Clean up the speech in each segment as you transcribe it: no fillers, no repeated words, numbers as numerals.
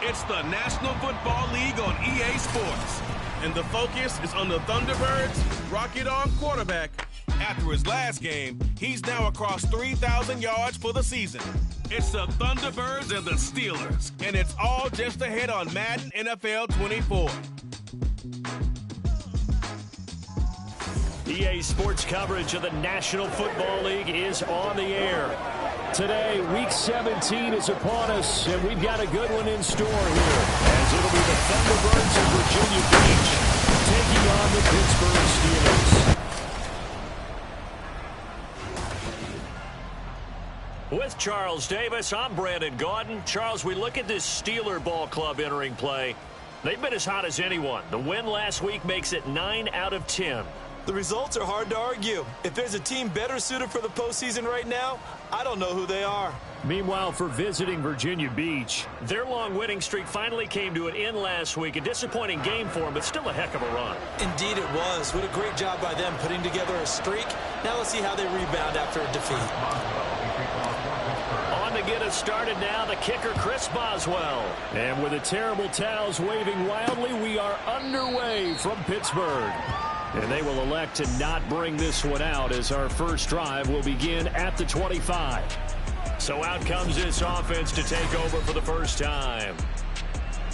It's the National Football League on EA Sports. And the focus is on the Thunderbirds' Rocket Arm quarterback. After his last game, he's now across 3,000 yards for the season. It's the Thunderbirds and the Steelers, and it's all just ahead on Madden NFL 24. EA Sports coverage of the National Football League is on the air. Today, Week 17 is upon us, and we've got a good one in store here, as it'll be the Thunderbirds of Virginia Beach taking on the Pittsburgh Steelers. With Charles Davis, I'm Brandon Gaudin. Charles, we look at this Steeler ball club entering play. They've been as hot as anyone. The win last week makes it 9 out of 10. The results are hard to argue. If there's a team better suited for the postseason right now, I don't know who they are. Meanwhile, for visiting Virginia Beach, their long winning streak finally came to an end last week. A disappointing game for them, but still a heck of a run. Indeed it was. What a great job by them putting together a streak. Now let's see how they rebound after a defeat. On to get us started now, the kicker, Chris Boswell. And with the terrible towels waving wildly, we are underway from Pittsburgh. And they will elect to not bring this one out as our first drive will begin at the 25. So out comes this offense to take over for the first time.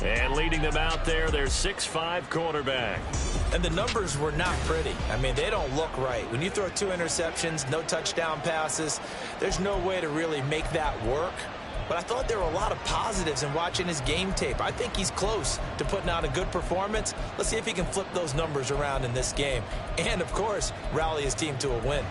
And leading them out there, their 6'5" quarterback. And the numbers were not pretty. I mean, they don't look right. When you throw 2 interceptions, no touchdown passes, there's no way to really make that work. But I thought there were a lot of positives in watching his game tape. I think he's close to putting out a good performance. Let's see if he can flip those numbers around in this game. And, of course, rally his team to a win.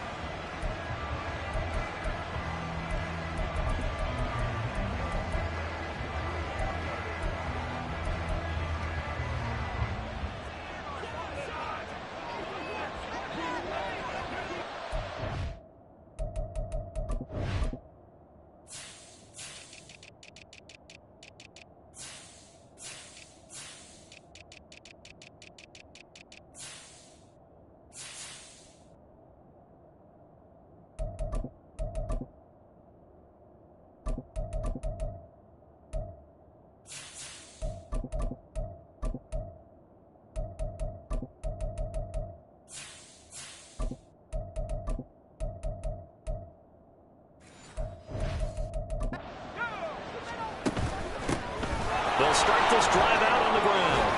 They'll start this drive out on the ground.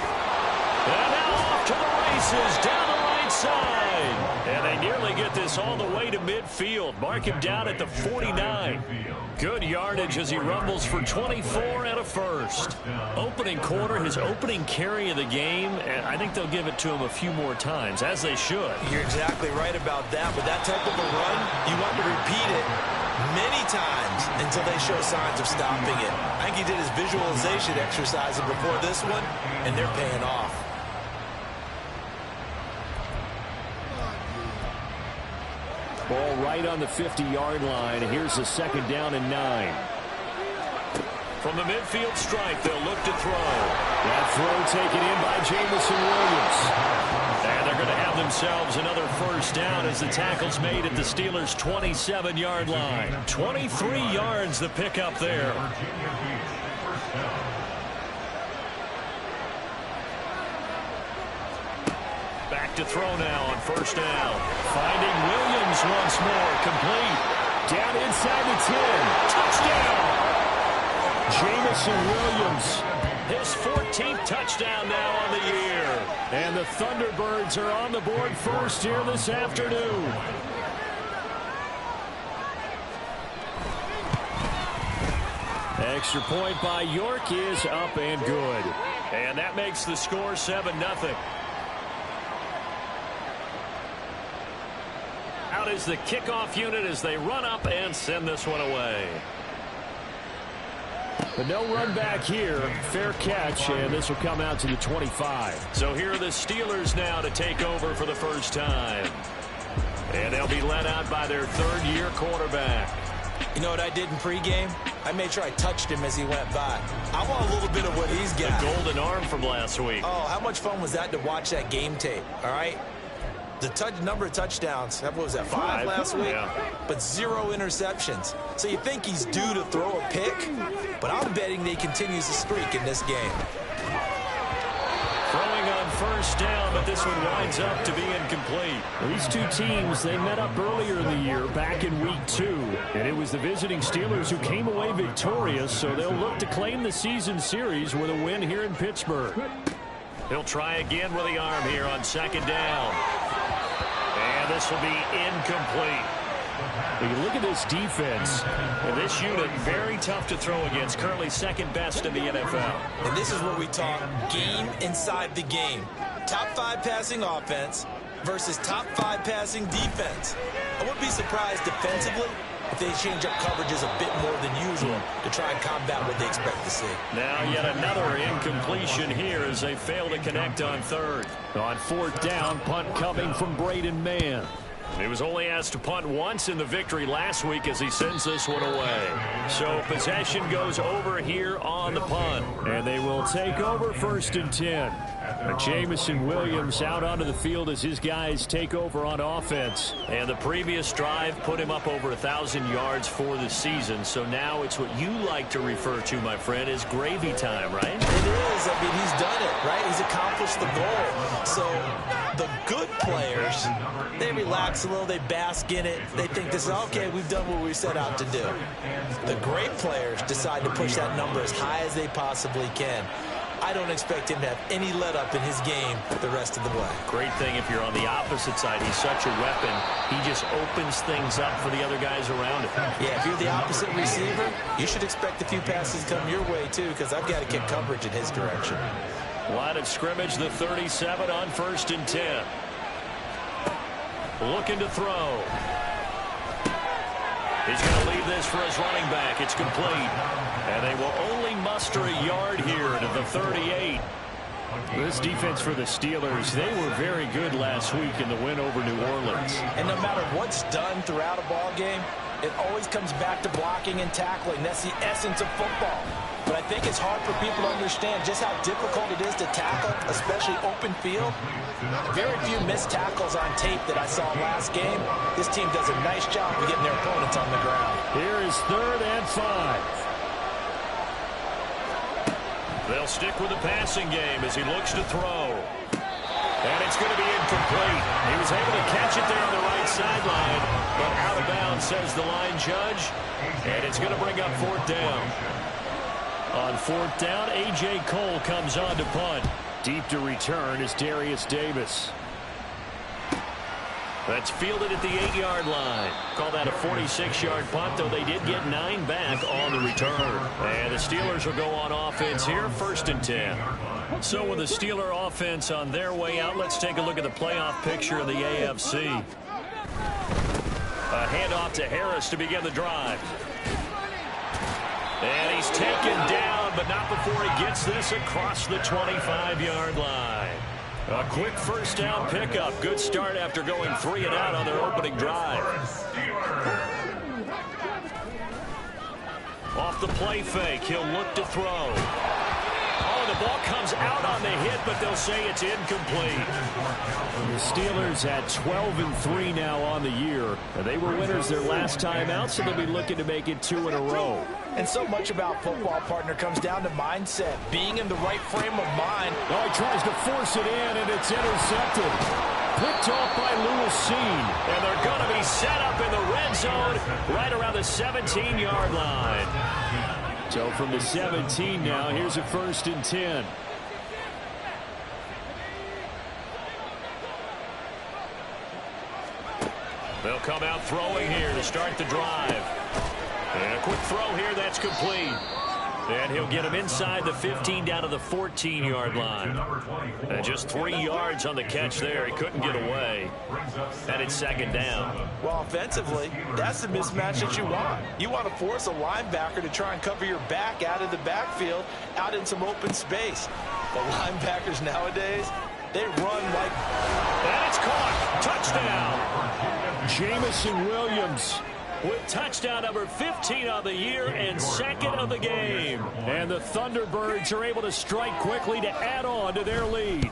And now off to the races down the right side. And they nearly get this all the way to midfield. Mark him down at the 49. Good yardage as he rumbles for 24 and a first. Opening quarter, his opening carry of the game, and I think they'll give it to him a few more times, as they should. You're exactly right about that. With that type of a run, you want to repeat it many times until they show signs of stopping it. I think he did his visualization exercises before this one, and they're paying off. Ball right on the 50-yard line. Here's a second down and 9. From the midfield stripe, they'll look to throw. That throw taken in by Jamison Williams. And they're going to have themselves another first down as the tackle's made at the Steelers' 27-yard line. 23 yards the pickup there. Back to throw now on first down. Finding Williams once more, complete. Down inside the 10. Touchdown! Jamison Williams, his 14th touchdown now on the year. And the Thunderbirds are on the board first here this afternoon. Extra point by York is up and good. And that makes the score 7-0. Out is the kickoff unit as they run up and send this one away. But no run back here. Fair catch, and this will come out to the 25. So here are the Steelers now to take over for the first time. And they'll be led out by their third-year quarterback. You know what I did in pregame? I made sure I touched him as he went by. I want a little bit of what he's got. The golden arm from last week. Oh, how much fun was that to watch that game tape, all right? The number of touchdowns, what was that, 5 last week? Yeah. But 0 interceptions. So you think he's due to throw a pick, but I'm betting that he continues the streak in this game. Throwing on first down, but this one winds up to be incomplete. These two teams, they met up earlier in the year, back in week 2. And it was the visiting Steelers who came away victorious, so they'll look to claim the season series with a win here in Pittsburgh. He'll try again with the arm here on second down. And this will be incomplete. When you look at this defense, and this unit, very tough to throw against, currently second best in the NFL. And this is what we talk game inside the game. Top 5 passing offense versus top 5 passing defense. I wouldn't be surprised defensively if they change up coverages a bit more than usual to try and combat what they expect to see. Now yet another incompletion here as they fail to connect on third. On fourth down, punt coming from Braden Mann. He was only asked to punt once in the victory last week as he sends this one away. So possession goes over here on the punt. And they will take over first and 10. Jamison Williams out onto the field as his guys take over on offense. And the previous drive put him up over 1,000 yards for the season. So now it's what you like to refer to, my friend, as gravy time, right? It is. I mean, he's done it, right? He's accomplished the goal. So the good players, they relax a little, they bask in it. They think this is, okay, we've done what we set out to do. The great players decide to push that number as high as they possibly can. I don't expect him to have any let-up in his game the rest of the way. Great thing if you're on the opposite side. He's such a weapon. He just opens things up for the other guys around him. Yeah, if you're the opposite receiver, you should expect a few passes come your way, too, because I've got to kick coverage in his direction. Line of scrimmage, the 37 on first and 10. Looking to throw. He's going to leave this for his running back. It's complete. And they will only muster a yard here to the 38. This defense for the Steelers, they were very good last week in the win over New Orleans. And no matter what's done throughout a ball game, it always comes back to blocking and tackling. That's the essence of football. But I think it's hard for people to understand just how difficult it is to tackle, especially open field. Very few missed tackles on tape that I saw last game. This team does a nice job of getting their opponents on the ground. Here is 3rd and 5. They'll stick with the passing game as he looks to throw. And it's going to be incomplete. He was able to catch it there on the right sideline, but out of bounds, says the line judge. And it's going to bring up 4th down. On 4th down, A.J. Cole comes on to punt. Deep to return is Darius Davis. That's fielded at the 8-yard line. Call that a 46-yard punt, though they did get 9 back on the return. And the Steelers will go on offense here, 1st and 10. So with the Steeler offense on their way out, let's take a look at the playoff picture of the AFC. A handoff to Harris to begin the drive. And he's taken down, but not before he gets this across the 25-yard line. A quick first down pickup. Good start after going 3 and out on their opening drive. Off the play fake, he'll look to throw. Oh, the ball comes out on the hit, but they'll say it's incomplete. The Steelers at 12-3 now on the year. They were winners their last time out, so they'll be looking to make it 2 in a row. And so much about football, partner, comes down to mindset, being in the right frame of mind. Oh, he tries to force it in, and it's intercepted. Picked off by Lewis Cine. And they're going to be set up in the red zone right around the 17-yard line. So from the 17 now, here's a 1st and 10. They'll come out throwing here to start the drive. And a quick throw here, that's complete. And he'll get him inside the 15 down to the 14-yard line. And just 3 yards on the catch there. He couldn't get away. And it's 2nd down. Well, offensively, that's the mismatch that you want. You want to force a linebacker to try and cover your back out of the backfield, out in some open space. But linebackers nowadays, they run like... And it's caught. Touchdown. Jamison Williams with touchdown number 15 on the year and 2nd of the game. And the Thunderbirds are able to strike quickly to add on to their lead.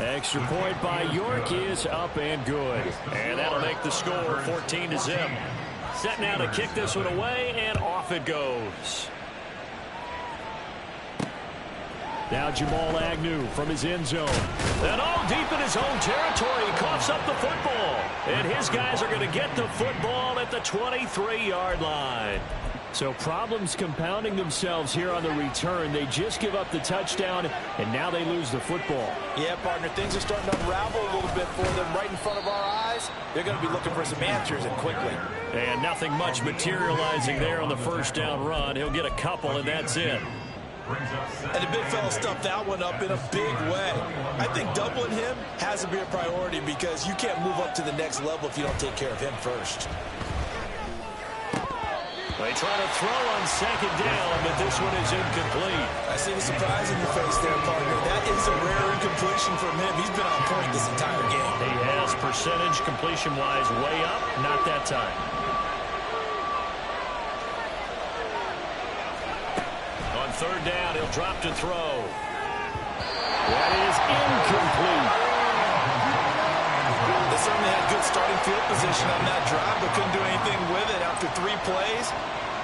Extra point by York is up and good. And that'll make the score 14-0. Set now to kick this one away, and off it goes. Now Jamal Agnew from his end zone. And all deep in his own territory. He coughs up the football. And his guys are going to get the football at the 23-yard line. So problems compounding themselves here on the return. They just give up the touchdown, and now they lose the football. Yeah, partner, things are starting to unravel a little bit for them right in front of our eyes. They're going to be looking for some answers, and quickly. And nothing much materializing there on the first down run. He'll get a couple, and that's it. And the big fella stuffed that one up in a big way. I think doubling him has to be a priority because you can't move up to the next level if you don't take care of him first. They try to throw on second down, but this one is incomplete. I see the surprise in your face there, partner. That is a rare incompletion from him. He's been on point this entire game. He has percentage completion-wise way up, not that time. On third down, he'll drop to throw. That is incomplete. They certainly had good starting field position on that drive, but couldn't do anything with it after 3 plays.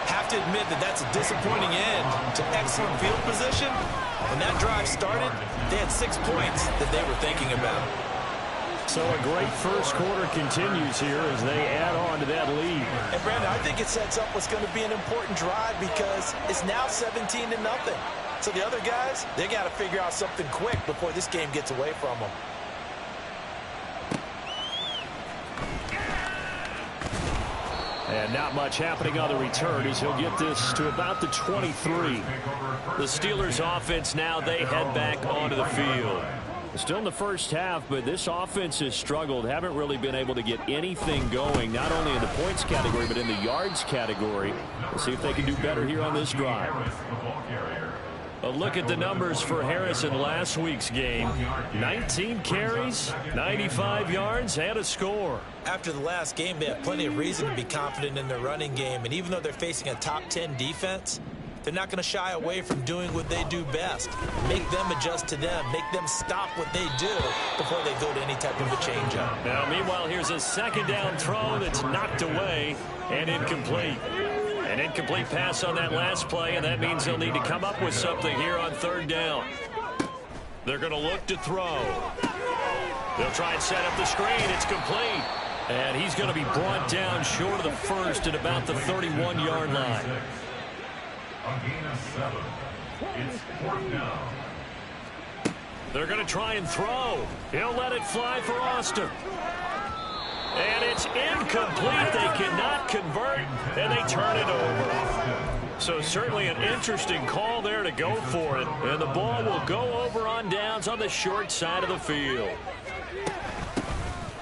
Have to admit that that's a disappointing end to excellent field position. When that drive started, they had 6 points that they were thinking about. So a great first quarter continues here as they add on to that lead. And Brandon, I think it sets up what's going to be an important drive because it's now 17-0. So the other guys, they got to figure out something quick before this game gets away from them. And not much happening on the return as he'll get this to about the 23. The Steelers offense now, they head back onto the field. Still in the first half, but this offense has struggled. Haven't really been able to get anything going, not only in the points category, but in the yards category. We'll see if they can do better here on this drive. A look at the numbers for Harris in last week's game. 19 carries, 95 yards, and a score. After the last game, they have plenty of reason to be confident in their running game. And even though they're facing a top 10 defense, they're not going to shy away from doing what they do best. Make them adjust to them. Make them stop what they do before they go to any type of a change-up. Now, meanwhile, here's a second down throw that's knocked away and incomplete. An incomplete pass on that last play, and that means they'll need to come up with something here on third down. They're going to look to throw. They'll try and set up the screen. It's complete. And he's going to be brought down short of the first at about the 31-yard line. A gain of 7. It's 4th down. They're going to try and throw. He'll let it fly for Austin. And it's incomplete. They cannot convert, and they turn it over. So certainly an interesting call there to go for it. And the ball will go over on downs on the short side of the field.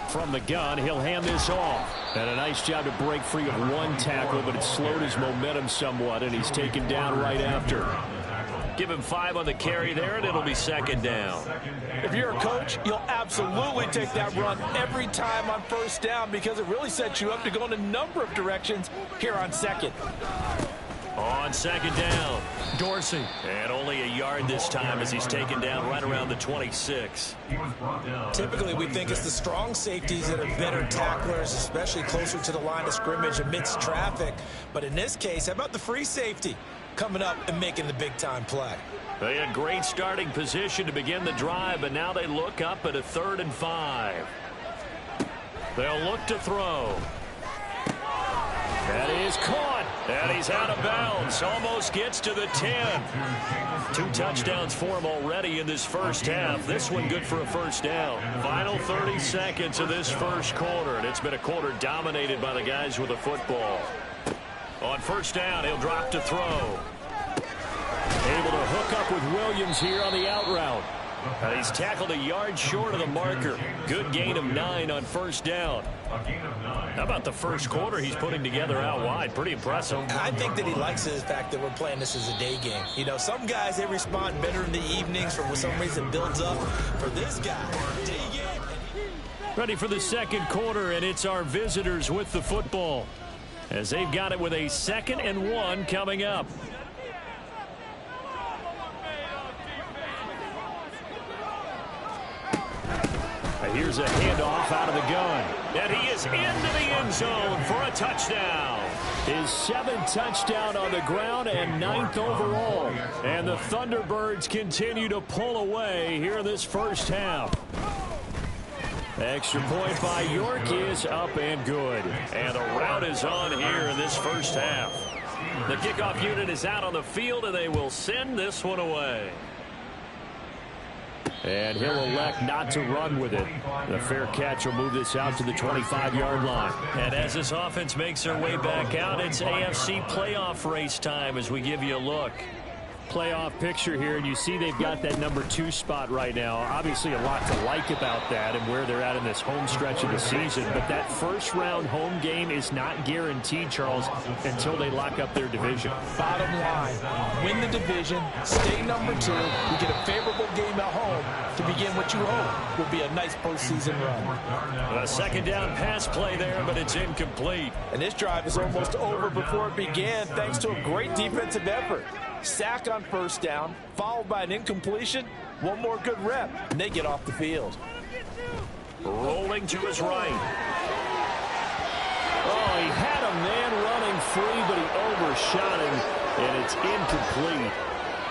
From the gun, he'll hand this off. And a nice job to break free of one tackle, but it slowed his momentum somewhat, and he's taken down right after. Give him 5 on the carry there, and it'll be second down. If you're a coach, you'll absolutely take that run every time on first down because it really sets you up to go in a number of directions here on second. On second down, Dorsey. And only a yard this time as he's taken down right around the 26. Typically, we think it's the strong safeties that are better tacklers, especially closer to the line of scrimmage amidst traffic. But in this case, how about the free safety coming up and making the big-time play? They had great starting position to begin the drive, but now they look up at a 3rd and 5. They'll look to throw. That is caught, and he's out of bounds. Almost gets to the 10. 2 touchdowns for him already in this first half. This one good for a first down. Final 30 seconds of this first quarter, and it's been a quarter dominated by the guys with the football. On first down, he'll drop to throw. Able to hook up with Williams here on the out route. And he's tackled a yard short of the marker. Good gain of 9 on first down. How about the first quarter he's putting together out wide? Pretty impressive. I think that he likes the fact that we're playing this as a day game. You know, some guys, they respond better in the evenings for some reason it builds up. For this guy, day game. Ready for the second quarter, and it's our visitors with the football as they've got it with a 2nd and 1 coming up. Here's a handoff out of the gun. And he is into the end zone for a touchdown. His 7th touchdown on the ground and 9th overall. And the Thunderbirds continue to pull away here in this first half. Extra point by York is up and good. And the rout is on here in this first half. The kickoff unit is out on the field, and they will send this one away. And he'll elect not to run with it. The fair catch will move this out to the 25-yard line. And as this offense makes their way back out, it's AFC playoff race time as we give you a look. Playoff picture here, and you see they've got that number 2 spot right now. Obviously a lot to like about that and where they're at in this home stretch of the season, but that first round home game is not guaranteed, Charles, until they lock up their division. Bottom line, win the division, stay number 2, you get a favorable game at home to begin what you hope will be a nice postseason run. A second down pass play there, but it's incomplete. And this drive is almost over before it began thanks to a great defensive effort. Sack on first down, followed by an incompletion. One more good rep, and they get off the field. Rolling to his right. Oh, he had a man running free, but he overshot him, and it's incomplete.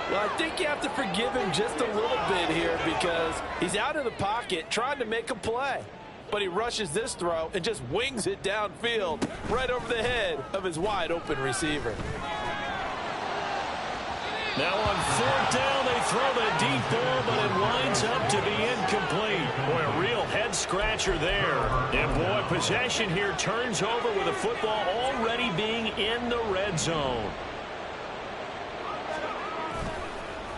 Well, I think you have to forgive him just a little bit here because he's out of the pocket trying to make a play. But he rushes this throw and just wings it downfield right over the head of his wide-open receiver. Now on 4th down, they throw the deep ball, but it winds up to be incomplete. Boy, a real head-scratcher there. And, boy, possession here turns over with the football already being in the red zone.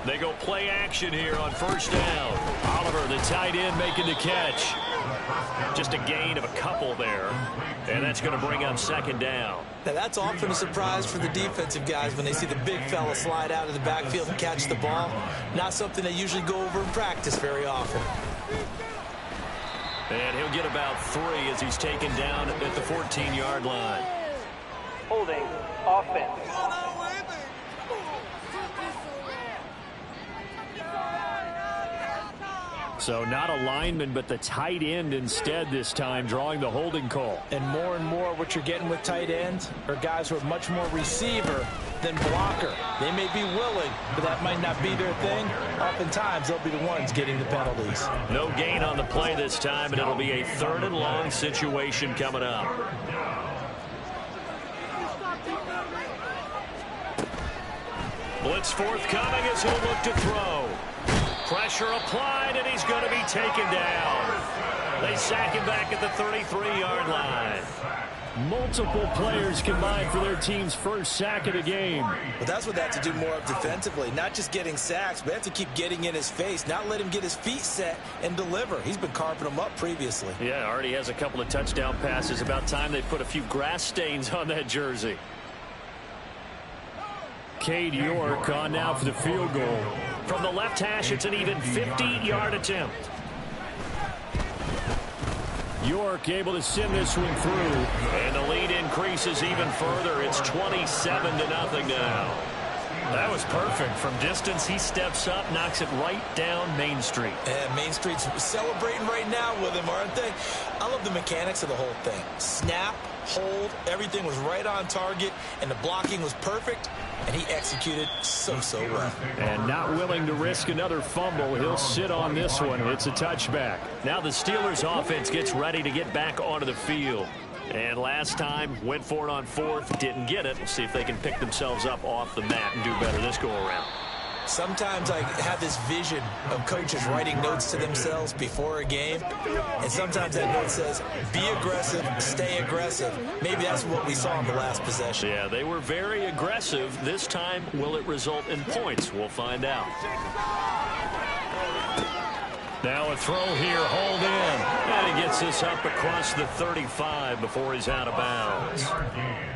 They go play action here on first down. Oliver, the tight end, making the catch. Just a gain of a couple there. And that's going to bring up second down. Now, that's often a surprise for the defensive guys when they see the big fella slide out of the backfield and catch the ball. Not something they usually go over in practice very often. And he'll get about 3 as he's taken down at the 14-yard line. Holding offense. So not a lineman, but the tight end instead this time, drawing the holding call. And more what you're getting with tight ends are guys who are much more receiver than blocker. They may be willing, but that might not be their thing. Oftentimes, they'll be the ones getting the penalties. No gain on the play this time, and it'll be a 3rd and long situation coming up. Blitz forthcoming as he'll look to throw. Pressure applied, and he's going to be taken down. They sack him back at the 33-yard line. Multiple players combined for their team's first sack of the game. But that's what they have to do more of defensively. Not just getting sacks, but they have to keep getting in his face. Not let him get his feet set and deliver. He's been carving them up previously. Yeah, already has a couple of touchdown passes. About time they put a few grass stains on that jersey. Cade York on now for the field goal. From the left hash, it's an even 50-yard attempt. York able to send this one through. And the lead increases even further. It's 27-0 now. That was perfect. From distance, he steps up, knocks it right down Main Street. And Main Street's celebrating right now with him, aren't they? I love the mechanics of the whole thing. Snap, hold, everything was right on target, and the blocking was perfect, and he executed so well. And not willing to risk another fumble, he'll sit on this one. It's a touchback. Now the Steelers offense gets ready to get back onto the field. And last time, went for it on 4th, didn't get it. We'll see if they can pick themselves up off the mat and do better this go-around. Sometimes I have this vision of coaches writing notes to themselves before a game, and sometimes that note says, be aggressive, stay aggressive. Maybe that's what we saw in the last possession. Yeah, they were very aggressive. This time, will it result in points? We'll find out. Now a throw here, hauled in. And he gets this up across the 35 before he's out of bounds.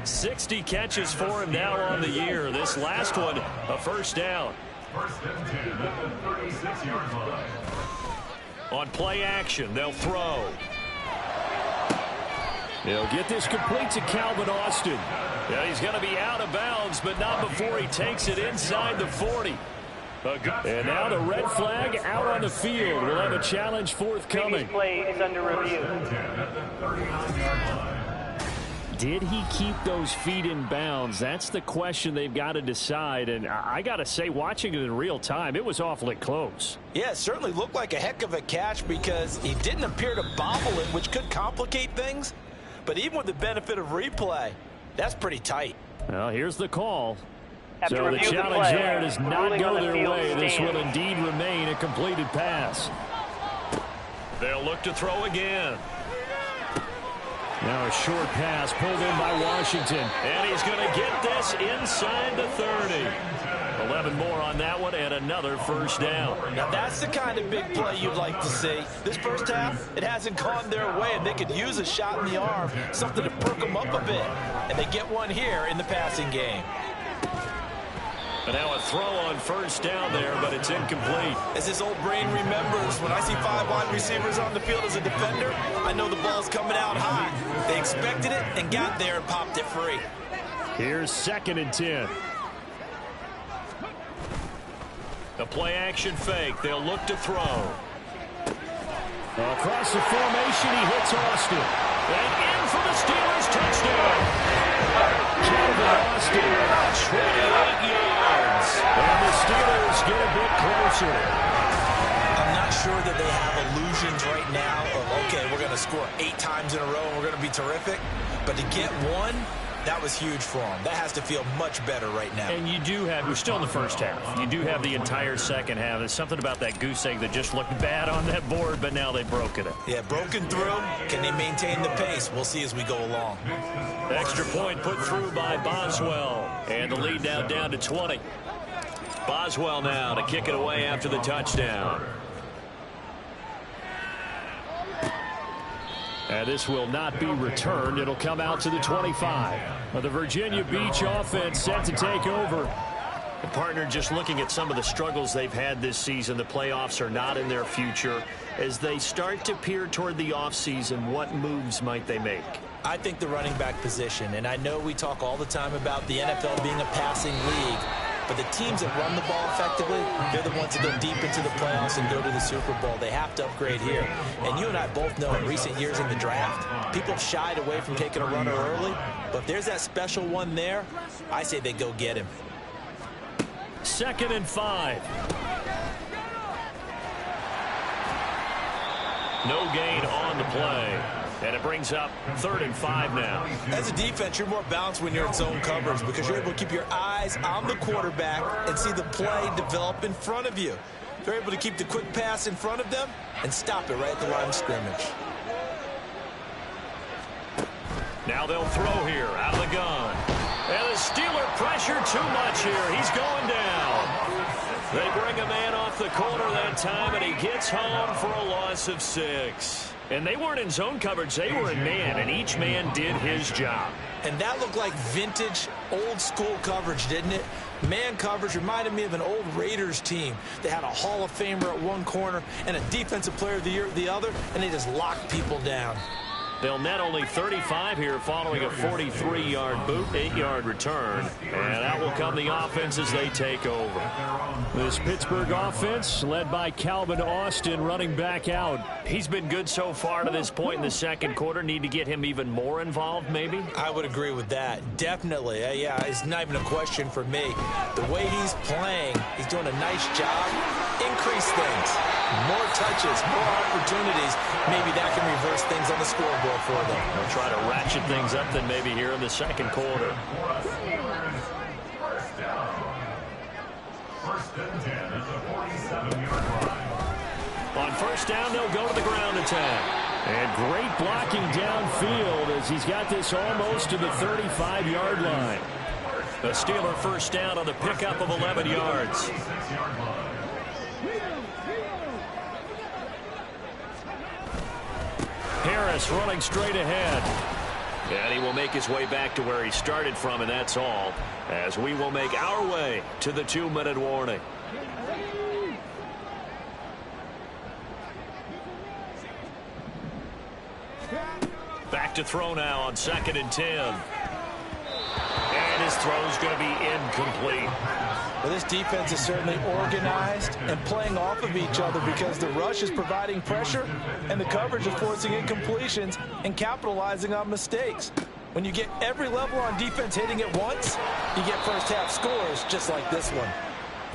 60 catches for him now on the year. This last one, a first down. First and 10 at the 36-yard line. On play action, they'll throw. He'll get this complete to Calvin Austin. Yeah, he's going to be out of bounds, but not before he takes it inside the 40. And now the red flag out on the field. We'll have a challenge forthcoming. Previous play is under review. Did he keep those feet in bounds? That's the question they've got to decide. And I got to say, watching it in real time, it was awfully close. Yeah, it certainly looked like a heck of a catch because he didn't appear to bobble it, which could complicate things. But even with the benefit of replay, that's pretty tight. Well, here's the call. After So the review of the challenge play, there does not ruling go on the their field way. This stands. will indeed remain a completed pass. They'll look to throw again. Now a short pass pulled in by Washington. And he's going to get this inside the 30. 11 more on that one and another first down. Now that's the kind of big play you'd like to see. This first half, it hasn't gone their way, and they could use a shot in the arm, something to perk them up a bit. And they get one here in the passing game. And now a throw on first down there, but it's incomplete. As his old brain remembers, when I see 5 wide receivers on the field as a defender, I know the ball's coming out high. They expected it and got there and popped it free. Here's 2nd and 10. The play action fake. They'll look to throw. Across the formation, he hits Austin. And in for the Steelers touchdown. Calvin Austin, 28 yards. And the Steelers get a bit closer. I'm not sure that they have illusions right now of, okay, we're going to score 8 times in a row and we're going to be terrific. But to get one, that was huge for them. That has to feel much better right now. And you do have, we're still in the first half. You do have the entire second half. There's something about that goose egg that just looked bad on that board, but now they've broken it. Yeah, broken through. Can they maintain the pace? We'll see as we go along. Extra point put through by Boswell. And the lead now down to 20. Boswell now to kick it away after the touchdown. And this will not be returned. It'll come out to the 25. The Virginia Beach offense set to take over. The partner, just looking at some of the struggles they've had this season, the playoffs are not in their future. As they start to peer toward the offseason, what moves might they make? I think the running back position, and I know we talk all the time about the NFL being a passing league, but the teams that run the ball effectively, they're the ones that go deep into the playoffs and go to the Super Bowl. They have to upgrade here. And you and I both know in recent years in the draft, people have shied away from taking a runner early. But if there's that special one there, I say they go get him. 2nd and 5. No gain on the play. And it brings up 3rd and 5 now. As a defense, you're more balanced when you're in zone coverage because you're able to keep your eyes on the quarterback and see the play develop in front of you. They're able to keep the quick pass in front of them and stop it right at the line of scrimmage. Now they'll throw here out of the gun. And the Steeler pressure too much here. He's going down. They bring a man off the corner that time, and he gets home for a loss of 6. And they weren't in zone coverage. They were in man, and each man did his job. And that looked like vintage, old-school coverage, didn't it? Man coverage reminded me of an old Raiders team. They had a Hall of Famer at one corner and a Defensive Player of the Year at the other, and they just locked people down. They'll net only 35 here following a 43-yard boot, 8-yard return. And out will come the offense as they take over. This Pittsburgh offense led by Calvin Austin running back out. He's been good so far to this point in the second quarter. Need to get him even more involved, maybe? I would agree with that. Definitely. Yeah, it's not even a question for me. The way he's playing, he's doing a nice job. Increase things. More touches, more opportunities. Maybe that can reverse things on the scoreboard for them. They'll try to ratchet things up then maybe here in the second quarter. First and 10 at the 47-yard line. On first down, they'll go to the ground attack. And great blocking downfield as he's got this almost to the 35-yard line. The Steeler first down on the pickup of 11 yards. Harris running straight ahead. And he will make his way back to where he started from, and that's all, as we will make our way to the 2-minute warning. Back to throw now on 2nd and 10. And his throw's going to be incomplete. Well, this defense is certainly organized and playing off of each other because the rush is providing pressure and the coverage is forcing incompletions and capitalizing on mistakes. When you get every level on defense hitting at once, you get first half scores just like this one.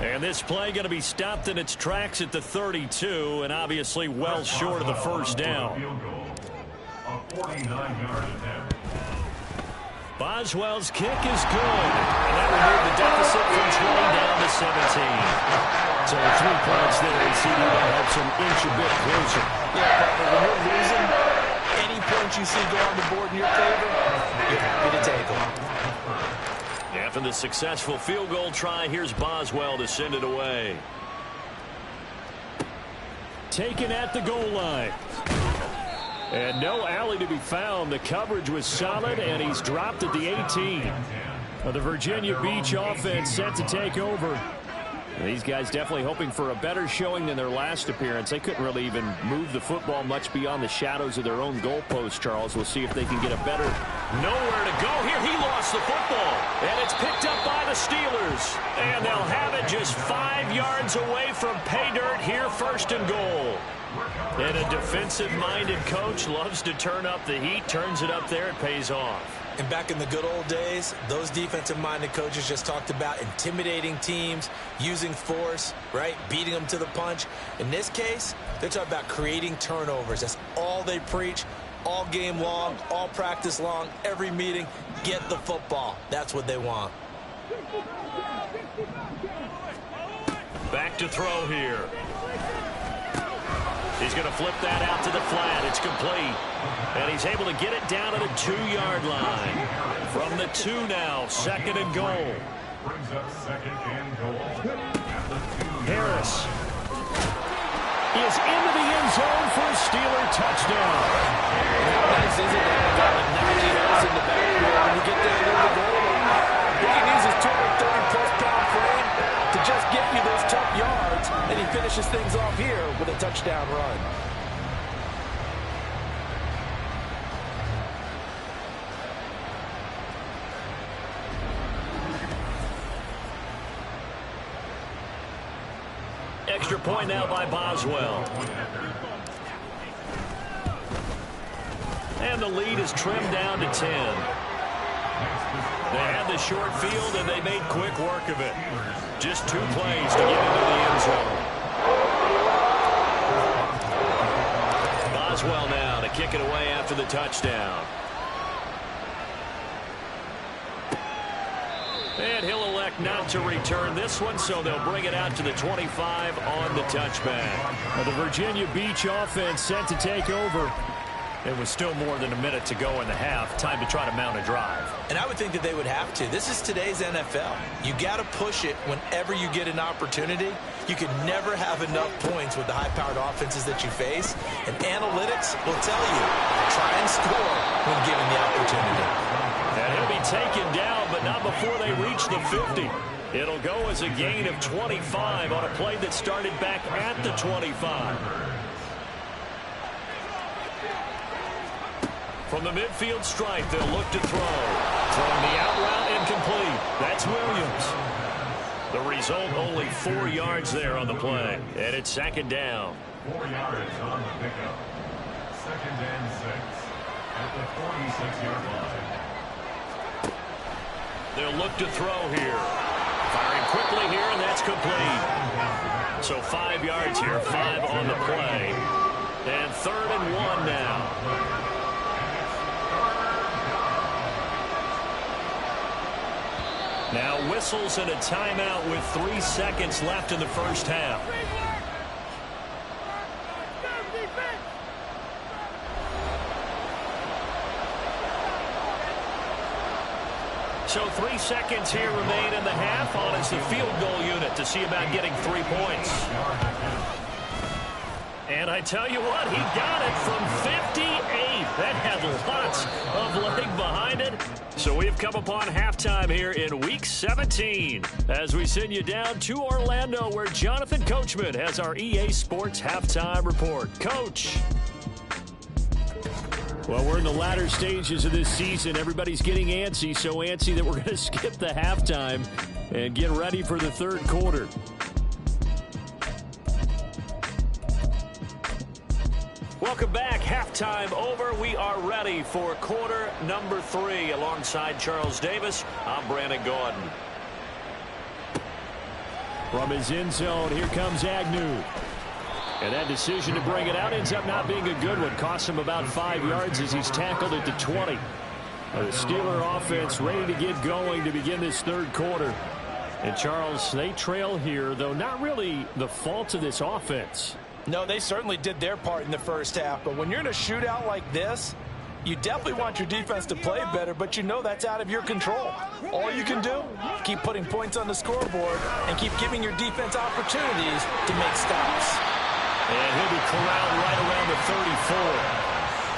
And this play going to be stopped in its tracks at the 32 and obviously well short of the first down. A 49-yard attempt. Boswell's kick is good. And that will move the deficit from 20 down to 17. So 3 points there, and CD that helps him inch a bit closer. Yeah, but when you're losing, any points you see go on the board in your favor, you're happy to take them. After the successful field goal try, here's Boswell to send it away. Taken at the goal line. And no alley to be found. The coverage was solid, and he's dropped at the 18. The Virginia Beach offense set to take over. These guys definitely hoping for a better showing than their last appearance. They couldn't really even move the football much beyond the shadows of their own goalpost, Charles. We'll see if they can get a better... Nowhere to go here. He lost the football. And it's picked up by the Steelers. And they'll have it just 5 yards away from pay dirt here, first and goal. And a defensive-minded coach loves to turn up the heat, turns it up there, it pays off. And back in the good old days, those defensive-minded coaches just talked about intimidating teams, using force, right, beating them to the punch. In this case, they're talking about creating turnovers. That's all they preach, all game long, all practice long, every meeting. Get the football. That's what they want. Back to throw here. He's going to flip that out to the flat. It's complete. And he's able to get it down to the 2-yard line. From the 2 now, second and goal. Brings up second and goal. Harris is into the end zone for a Steeler touchdown. How nice is it to have got Najee Harris in the backfield when you get there near the goal line? He can use his 230-plus-pound frame to just get you those tough yards, and he finishes things off here with a touchdown run. Extra point now by Boswell. And the lead is trimmed down to 10. They had the short field, and they made quick work of it. Just 2 plays to get into the end zone. Boswell now to kick it away after the touchdown. And he'll elect not to return this one, so they'll bring it out to the 25 on the touchback. Now the Virginia Beach offense set to take over. It was still more than a minute to go in the half. Time to try to mount a drive. And I would think that they would have to. This is today's NFL. You got to push it whenever you get an opportunity. You can never have enough points with the high-powered offenses that you face. And analytics will tell you, try and score when given the opportunity. And he'll be taken down, but not before they reach the 50. It'll go as a gain of 25 on a play that started back at the 25. From the midfield stripe, they'll look to throw. Throwing the out route incomplete. That's Williams. The result, only 4 yards there on the play. And it's second down. 4 yards on the pickup. Second and 6 at the 46-yard line. They'll look to throw here. Firing quickly here, and that's complete. So 5 yards here, 5 on the play. And 3rd and 1 now. Now whistles and a timeout with 3 seconds left in the first half. So 3 seconds here remain in the half. On is the field goal unit to see about getting 3 points. And I tell you what, he got it from 58. That had lots of leg behind it. So we've come upon halftime here in Week 17 as we send you down to Orlando where Jonathan Coachman has our EA Sports Halftime Report. Coach. Well, we're in the latter stages of this season. Everybody's getting antsy, so antsy that we're going to skip the halftime and get ready for the third quarter. Welcome back. Halftime over. We are ready for quarter number 3. Alongside Charles Davis, I'm Brandon Gaudin. From his end zone, here comes Agnew. And that decision to bring it out ends up not being a good one. Costs him about 5 yards as he's tackled at the 20. The Steeler offense ready to get going to begin this third quarter. And Charles, they trail here, though not really the fault of this offense. No, they certainly did their part in the first half. But when you're in a shootout like this, you definitely want your defense to play better, but you know that's out of your control. All you can do, keep putting points on the scoreboard and keep giving your defense opportunities to make stops. And he'll be corralled right around the 34.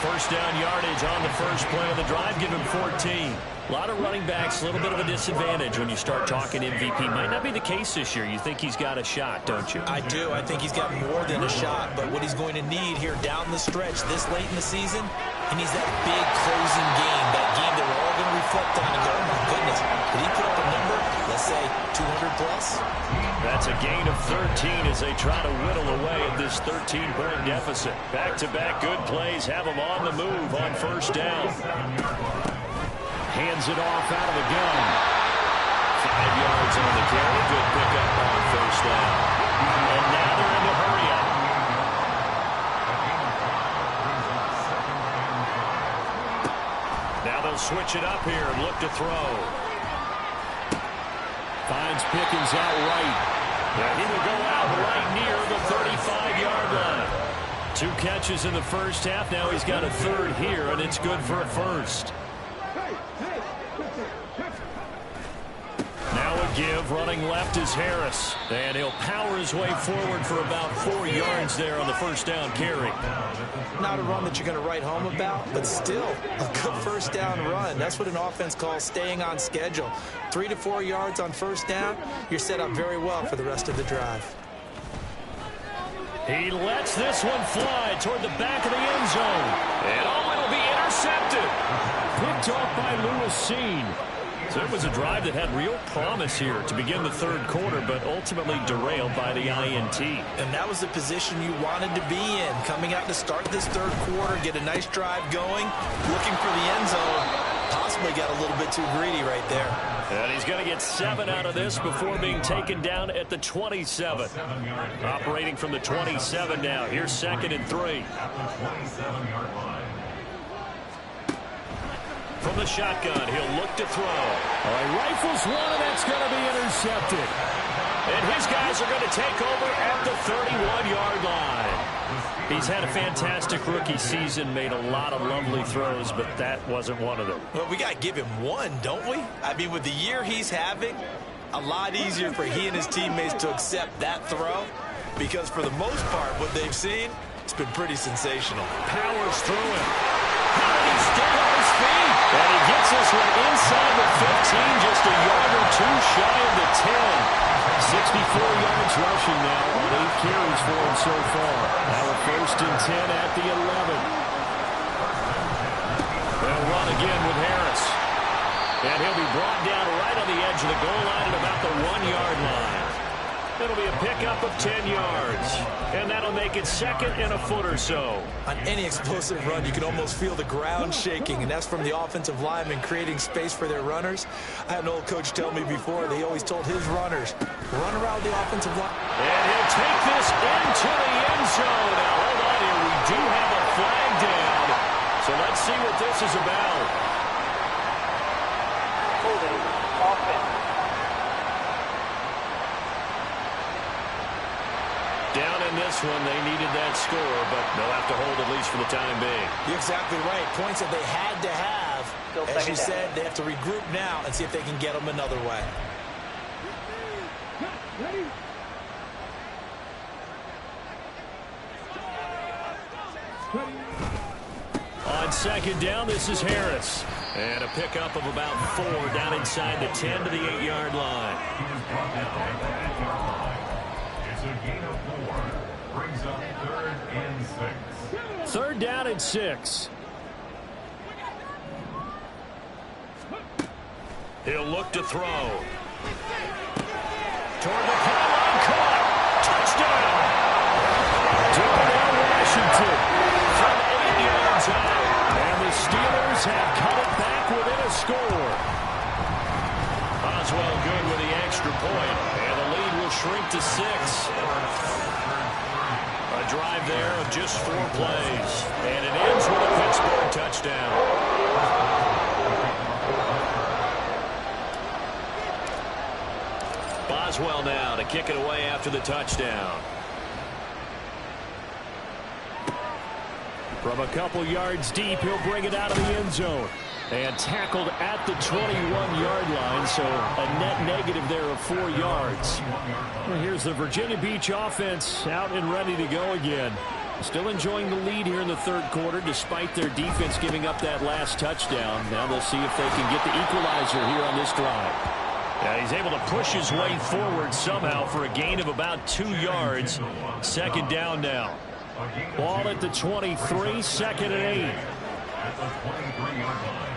First down yardage on the first play of the drive. Give him 14. A lot of running backs, a little bit of a disadvantage when you start talking MVP. Might not be the case this year. You think he's got a shot, don't you? I do. I think he's got more than a shot. But what he's going to need here down the stretch this late in the season, he needs that big closing game, that game that we're all going to reflect on and go, oh, my goodness, did he put up a number, let's say, 200 plus? That's a gain of 13 as they try to whittle away at this 13-point deficit. Back-to-back good plays have them on the move on first down. Hands it off out of the gun. 5 yards on the carry. Good pickup on first down. And now they're in the hurry-up. Now they'll switch it up here and look to throw. Finds Pickens out right. And he will go out right near the 35-yard line. 2 catches in the first half. Now he's got a third here, and it's good for a first. Now a give. Running left is Harris. And he'll power his way forward for about 4 yards there on the first down carry. Not a run that you're going to write home about, but still a good first down run. That's what an offense calls staying on schedule. 3 to 4 yards on first down, you're set up very well for the rest of the drive. He lets this one fly toward the back of the end zone. And oh, it'll be intercepted. Picked off by Lewis Cine. So it was a drive that had real promise here to begin the third quarter, but ultimately derailed by the INT. And that was the position you wanted to be in. Coming out to start this third quarter, get a nice drive going, looking for the end zone. Possibly got a little bit too greedy right there. And he's going to get 7 out of this before being taken down at the 27. Operating from the 27 now. Here's 2nd and 3. From the shotgun, he'll look to throw. All right, rifles one, and that's going to be intercepted. And his guys are going to take over at the 31-yard line. He's had a fantastic rookie season, made a lot of lovely throws, but that wasn't one of them. Well, we got to give him one, don't we? I mean, with the year he's having, a lot easier for he and his teammates to accept that throw, because for the most part, what they've seen, it's been pretty sensational. Powers through him. How did he stay on his feet? And he gets this one inside the 15, just a yard or 2 shy of the 10. 64 yards rushing now on 8 carries for him so far. Now a 1st and 10 at the 11. They'll run again with Harris. And he'll be brought down right on the edge of the goal line at about the 1-yard line. It'll be a pickup of 10 yards. And that'll make it 2nd and a foot or so. On any explosive run, you can almost feel the ground shaking, and that's from the offensive linemen creating space for their runners. I had an old coach tell me before, they always told his runners, run around the offensive line. And he'll take this into the end zone. Now, hold on here. We do have a flag down. So let's see what this is about. Holding offense. Down in this one, they needed that score, but they'll have to hold at least for the time being. You're exactly right. Points that they had to have. Still As you second down. said, they have to regroup now and see if they can get them another way. On 2nd down, this is Harris. And a pickup of about 4 down inside the 10 to the 8-yard line. It's a gain of 4. Brings up 3rd and 6. 3rd down and 6. He'll look to throw. Toward the pylon, caught. Touchdown. Darnell Washington from 8 yards out. And the Steelers have cut it back within a score. Boswell good with the extra point. And the lead will shrink to 6. A drive there of just 4 plays. And it ends with a Pittsburgh touchdown. Boswell now to kick it away after the touchdown. From a couple yards deep, he'll bring it out of the end zone. And tackled at the 21-yard line, so a net negative there of 4 yards. Well, here's the Virginia Beach offense out and ready to go again. Still enjoying the lead here in the third quarter, despite their defense giving up that last touchdown. Now they'll see if they can get the equalizer here on this drive. Yeah, he's able to push his way forward somehow for a gain of about 2 yards. Second down now. Ball at the 23, second and 8. At the 23-yard line.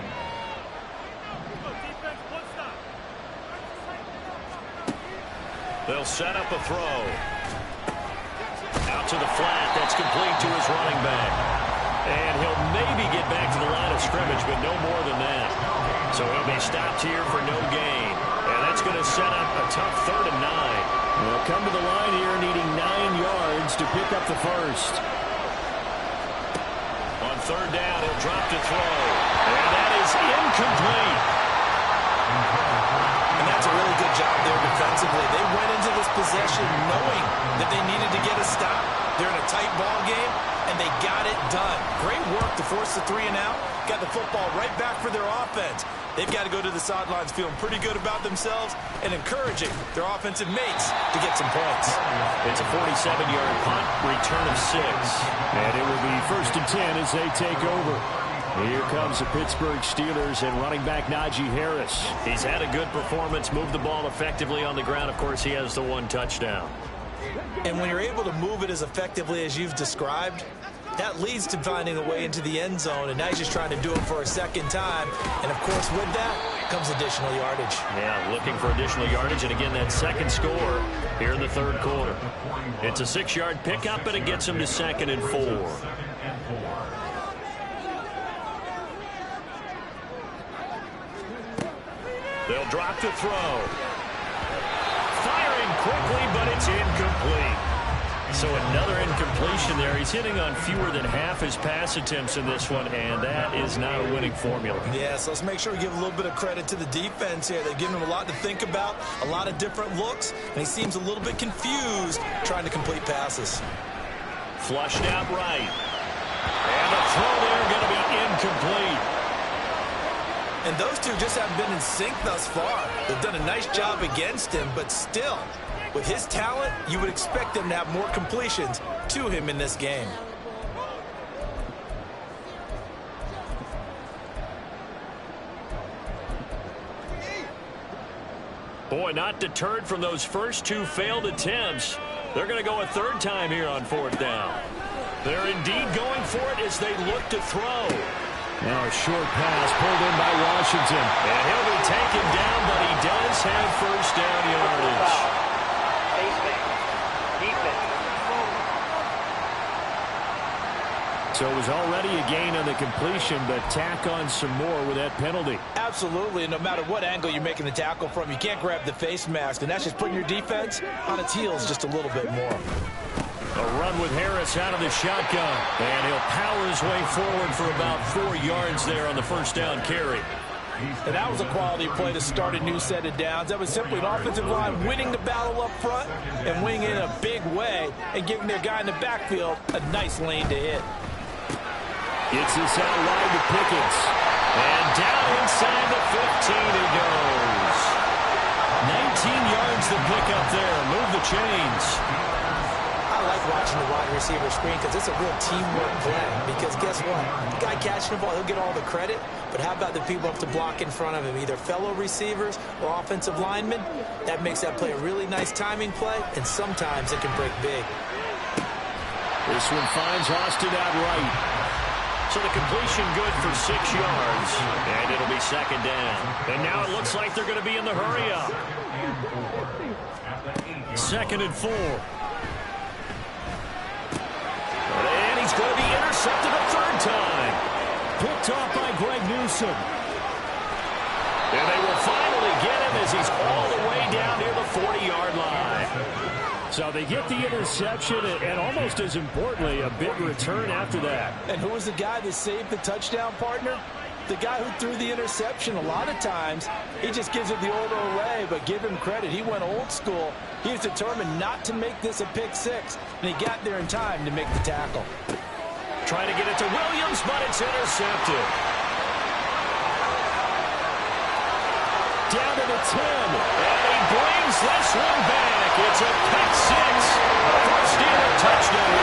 They'll set up a throw. Out to the flat. That's complete to his running back. And he'll maybe get back to the line of scrimmage, but no more than that. So he'll be stopped here for no gain. And that's going to set up a tough 3rd and 9. They'll come to the line here needing 9 yards to pick up the first. On 3rd down, he'll drop to throw. And that is incomplete. And that's a really good job there defensively. They went into this possession knowing that they needed to get a stop. They're in a tight ball game, and they got it done. Great work to force the 3 and out. Got the football right back for their offense. They've got to go to the sidelines feeling pretty good about themselves and encouraging their offensive mates to get some points. It's a 47-yard punt, return of 6. And it will be 1st and 10 as they take over. Here comes the Pittsburgh Steelers and running back Najee Harris. He's had a good performance, moved the ball effectively on the ground. Of course, he has the 1 touchdown. And when you're able to move it as effectively as you've described, that leads to finding a way into the end zone, and now he's just trying to do it for a second time. And, of course, with that comes additional yardage. Yeah, looking for additional yardage, and again, that second score here in the third quarter. It's a 6-yard pickup, and it gets him to 2nd and 4. They'll drop to throw. Firing quickly, but it's incomplete. So another incompletion there. He's hitting on fewer than half his pass attempts in this one, and that is not a winning formula. Yeah, so let's make sure we give a little bit of credit to the defense here. They've given him a lot to think about, a lot of different looks, and he seems a little bit confused trying to complete passes. Flushed out right. And the throw there going to be incomplete. And those two just haven't been in sync thus far. They've done a nice job against him, but still, with his talent, you would expect them to have more completions to him in this game. Boy, not deterred from those first 2 failed attempts. They're going to go a 3rd time here on 4th down. They're indeed going for it as they look to throw. Now a short pass pulled in by Washington. And he'll be taken down, but he does have 1st down yardage. So it was already a gain on the completion, but tack on some more with that penalty. Absolutely, and no matter what angle you're making the tackle from, you can't grab the face mask, and that's just putting your defense on its heels just a little bit more. A run with Harris out of the shotgun, and he'll power his way forward for about 4 yards there on the 1st down carry. And that was a quality play to start a new set of downs. That was simply an offensive line winning the battle up front and winning in a big way and giving their guy in the backfield a nice lane to hit. Gets this out wide to Pickens. And down inside the 15 he goes. 19 yards to pick up there. Move the chains. I like watching the wide receiver screen because it's a real teamwork play. Because guess what? The guy catching the ball, he'll get all the credit. But how about the people up to block in front of him, either fellow receivers or offensive linemen? That makes that play a really nice timing play, and sometimes it can break big. This one finds Austin out right. So the completion good for 6 yards, and it'll be 2nd down. And now it looks like they're going to be in the hurry up. Second and 4. And he's going to be intercepted a third time. Picked off by Greg Newsome. And they will finally get him as he's all the way down near the 40-yard line. So they get the interception and almost as importantly, a big return after that. And who was the guy that saved the touchdown, partner? The guy who threw the interception. A lot of times, he just gives it the old way, but give him credit. He went old school. He was determined not to make this a pick six, and he got there in time to make the tackle. Trying to get it to Williams, but it's intercepted. Down to the 10, and he brings this one back. It's a pick six. First Steeler touchdown.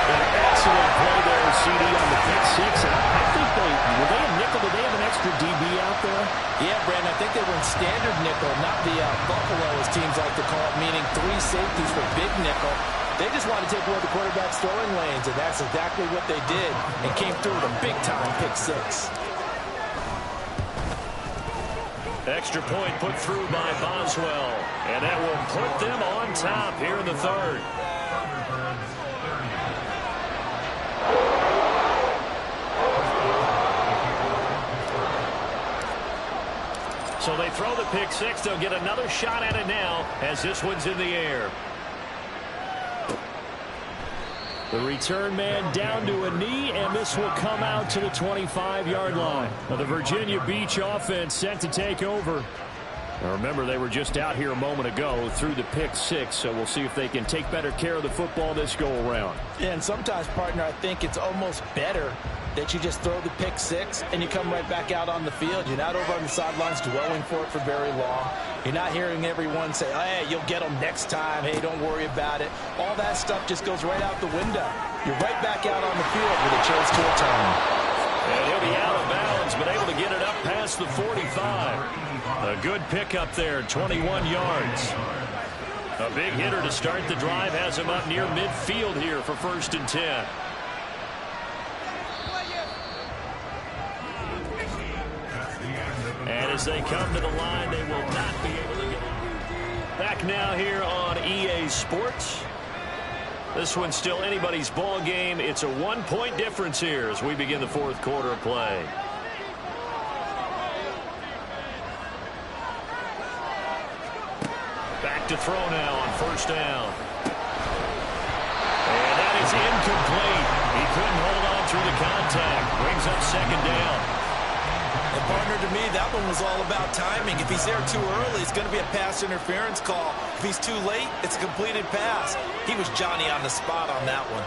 An excellent play there, CD, on the pick six. And I think were they a nickel? Did they have an extra DB out there? Yeah, Brandon, I think they went standard nickel, not the Buffalo, as teams like to call it, meaning 3 safeties for big nickel. They just wanted to take away the quarterback's throwing lanes, and that's exactly what they did, and came through with a big-time pick six. Extra point put through by Boswell, and that will put them on top here in the third. So they throw the pick six. They'll get another shot at it now as this one's in the air. The return man down to a knee, and this will come out to the 25-yard line. Now the Virginia Beach offense set to take over. Now remember, they were just out here a moment ago through the pick six, so we'll see if they can take better care of the football this go-around. Yeah, and sometimes, partner, I think it's almost better that you just throw the pick six and you come right back out on the field. You're not over on the sidelines dwelling for it for very long. You're not hearing everyone say, hey, you'll get them next time. Hey, don't worry about it. All that stuff just goes right out the window. You're right back out on the field with a chance to atone. And he'll be out of bounds, but able to get it up past the 45. A good pickup there, 21 yards. A big hitter to start the drive has him up near midfield here for 1st and 10. And as they come to the line, they will not be able to get it. Back now here on EA Sports. This one's still anybody's ball game. It's a 1-point difference here as we begin the 4th quarter of play. Back to throw now on 1st down. And that is incomplete. He couldn't hold on through the contact. Brings up 2nd down. And partner, to me, that one was all about timing. If he's there too early, it's going to be a pass interference call. If he's too late, it's a completed pass. He was Johnny on the spot on that one.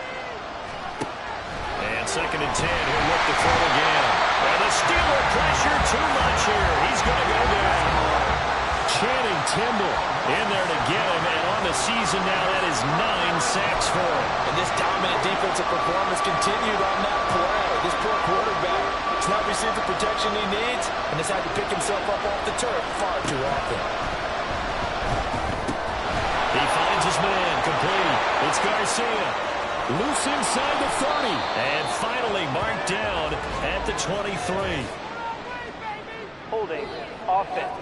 And 2nd and 10, he'll look to throw again. And the Steeler pressure too much here. He's going to go down. Channing Tindall in there to get him, and on the season now, that is 9 sacks for him. And this dominant defensive performance continued on that play. This poor quarterback has not received the protection he needs and has had to pick himself up off the turf far too often. He finds his man, complete. It's Garcia. Loose inside the 30. And finally marked down at the 23. Holding. Offense.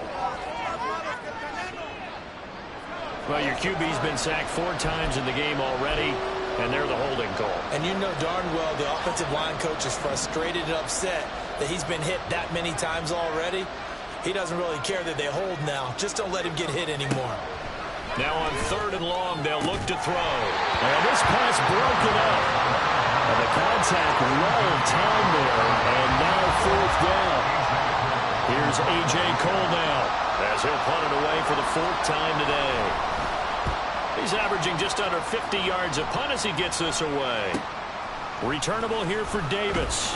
Well, your QB's been sacked 4 times in the game already, and they're the holding call. And you know darn well the offensive line coach is frustrated and upset that he's been hit that many times already. He doesn't really care that they hold now. Just don't let him get hit anymore. Now on 3rd and long, they'll look to throw. And this pass broken up. And the contact well in time there, and now 4th down. Here's A.J. Cole now, as he'll punt it away for the 4th time today. He's averaging just under 50 yards a punt as he gets this away. Returnable here for Davis.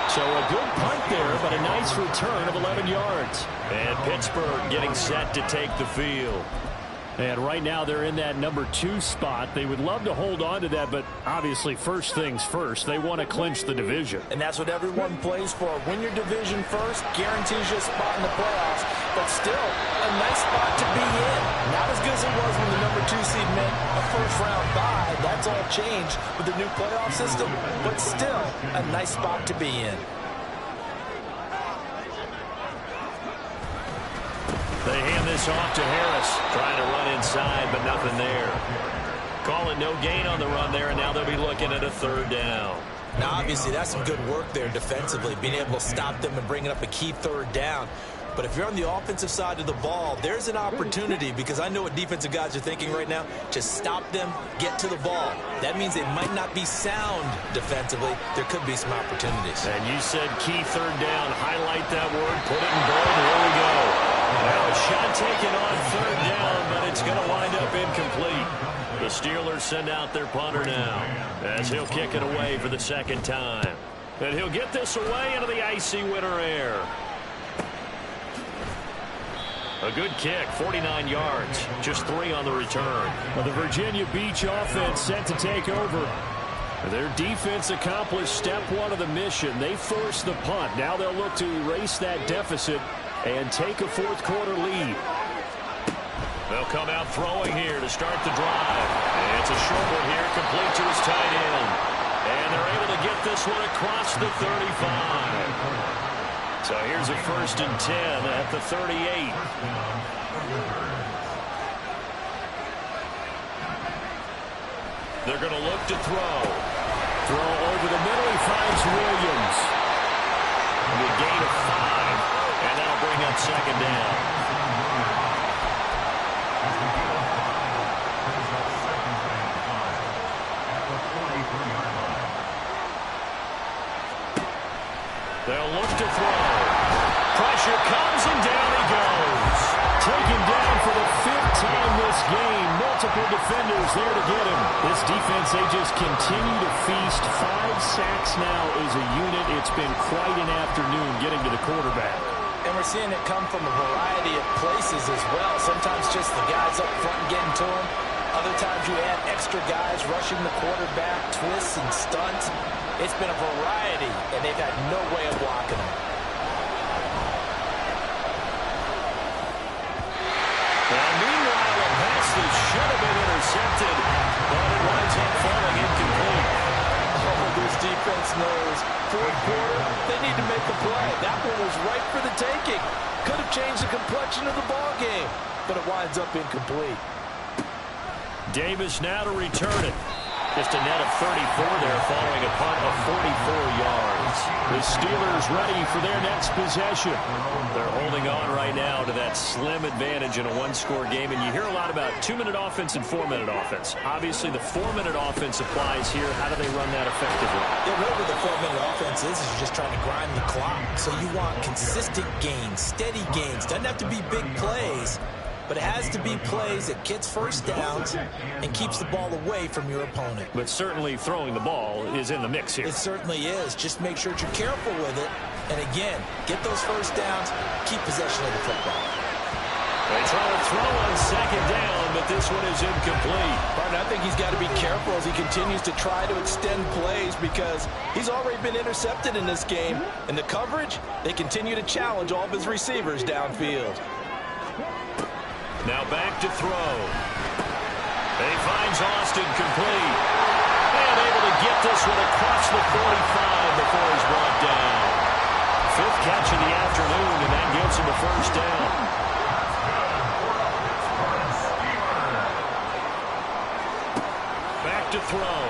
So a good punt there, but a nice return of 11 yards. And Pittsburgh getting set to take the field. And right now they're in that number 2 spot. They would love to hold on to that, but obviously first things first. They want to clinch the division. And that's what everyone plays for. Win your division first, guarantees you a spot in the playoffs, but still a nice spot to be in. Not as good as it was when the number 2 seed meant a first-round bye. That's all changed with the new playoff system, but still a nice spot to be in. They hand this off to Harris. Trying to run inside, but nothing there. Call it no gain on the run there, and now they'll be looking at a third down. Now, obviously, that's some good work there defensively, being able to stop them and bringing up a key third down. But if you're on the offensive side of the ball, there's an opportunity, because I know what defensive guys are thinking right now. Just stop them, get to the ball. That means they might not be sound defensively. There could be some opportunities. And you said key third down. Highlight that word. Put it in bold. Here we go. Now a shot taken on third down, but it's going to wind up incomplete. The Steelers send out their punter now as he'll kick it away for the second time. And he'll get this away into the icy winter air. A good kick, 49 yards, just 3 on the return. Well, the Virginia Beach offense set to take over. Their defense accomplished step 1 of the mission. They forced the punt. Now they'll look to erase that deficit and take a fourth quarter lead. They'll come out throwing here to start the drive. And it's a short one here, complete to his tight end. And they're able to get this one across the 35. So here's a 1st and 10 at the 38. They're going to look to throw. Throw over the middle. He finds Williams. The gain of 5. And that'll bring up second down. They'll look to throw. Pressure comes and down he goes. Taken down for the 5th time this game. Multiple defenders there to get him. This defense, they just continue to feast. 5 sacks now as a unit. It's been quite an afternoon getting to the quarterback. And we're seeing it come from a variety of places as well. Sometimes just the guys up front getting to him. Other times you add extra guys rushing the quarterback, twists and stunts. It's been a variety, and they've had no way of blocking him. Now, meanwhile, a pass that should have been intercepted, but it winds up falling incomplete. Oh, this defense knows. Fourth quarter, they need to make a play. That one was right for the taking. Could have changed the complexion of the ball game, but it winds up incomplete. Davis now to return it. Just a net of 34 there following a punt of 44 yards. The Steelers ready for their next possession. They're holding on right now to that slim advantage in a one-score game. And you hear a lot about 2-minute offense and 4-minute offense. Obviously, the 4-minute offense applies here. How do they run that effectively? Yeah, really the 4-minute offense is you're just trying to grind the clock. So you want consistent gains, steady gains. Doesn't have to be big plays, but it has to be plays that gets first downs and keeps the ball away from your opponent. But certainly throwing the ball is in the mix here. It certainly is. Just make sure that you're careful with it. And again, get those first downs, keep possession of the football. They try to throw on second down, but this one is incomplete. Martin, I think he's got to be careful as he continues to try to extend plays because he's already been intercepted in this game. And the coverage, they continue to challenge all of his receivers downfield. Now back to throw. And he finds Austin complete. And able to get this one across the 45 before he's brought down. 5th catch of the afternoon, and that gives him a first down. Back to throw.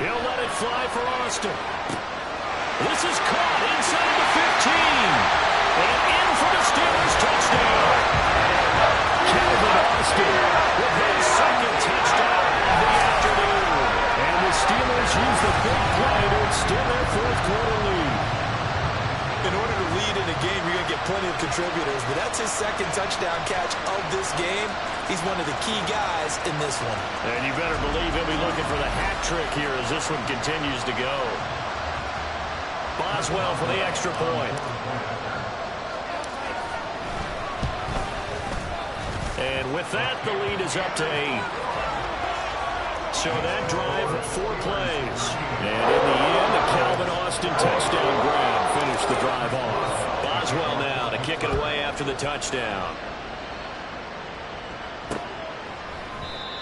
He'll let it fly for Austin. This is caught inside the 15. And in for the Steelers touchdown. Calvin Austin with his second touchdown of the afternoon. And the Steelers use the big play to extend their fourth quarter lead. In order to lead in a game, you're going to get plenty of contributors, but that's his second touchdown catch of this game. He's one of the key guys in this one. And you better believe he'll be looking for the hat trick here as this one continues to go. Boswell for the extra point. And with that, the lead is up to 8. So that drive, 4 plays. And in the end, a Calvin Austin touchdown grab finished the drive off. Boswell now to kick it away after the touchdown.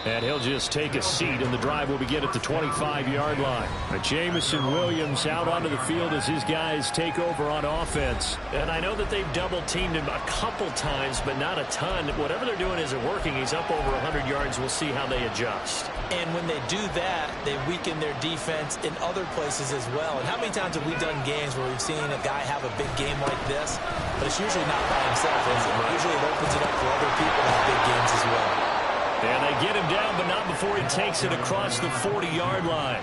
And he'll just take a seat, and the drive will begin at the 25-yard line. Jamison Williams out onto the field as his guys take over on offense. And I know that they've double-teamed him a couple times, but not a ton. Whatever they're doing isn't working. He's up over 100 yards. We'll see how they adjust. And when they do that, they weaken their defense in other places as well. And how many times have we done games where we've seen a guy have a big game like this, but it's usually not by himself, is it? Usually it opens it up for other people to have big games as well. And they get him down, but not before he takes it across the 40-yard line.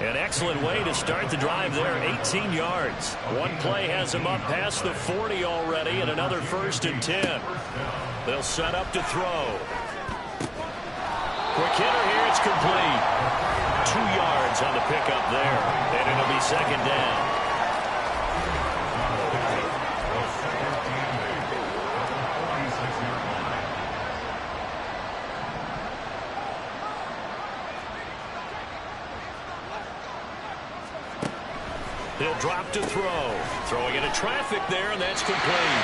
An excellent way to start the drive there, 18 yards. One play has him up past the 40 already, and another 1st and 10. They'll set up to throw. Quick hitter here, it's complete. 2 yards on the pickup there, and it'll be 2nd down. He'll drop to throw. Throwing into traffic there, and that's complete.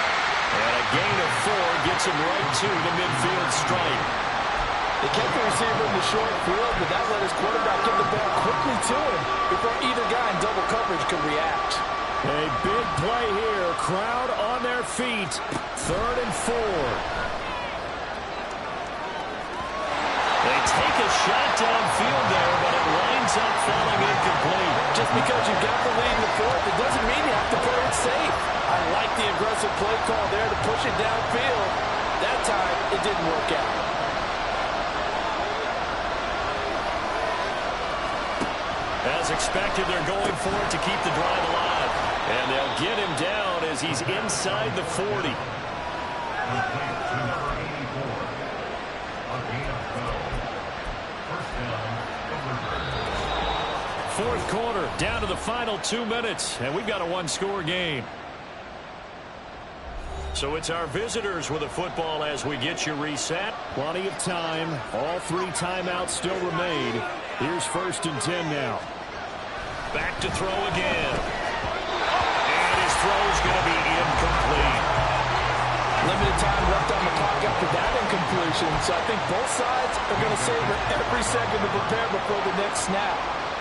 And a gain of 4 gets him right to the midfield stripe. They kept the receiver in the short field, but that let his quarterback get the ball quickly to him before either guy in double coverage could react. A big play here. Crowd on their feet. 3rd and 4. They take a shot downfield there, but it winds up falling incomplete. Just because you got the lead in the 4th, it doesn't mean you have to play it safe. I like the aggressive play call there to push it downfield. That time, it didn't work out. As expected, they're going for it to keep the drive alive. And they'll get him down as he's inside the 40. 4th quarter, down to the final 2 minutes, and we've got a 1-score game. So it's our visitors with the football as we get you reset. Plenty of time. All 3 timeouts still remain. Here's 1st and 10 now. Back to throw again. And his throw's going to be incomplete. Limited time left on the clock after that incompletion, so I think both sides are going to savor every second to prepare before the next snap.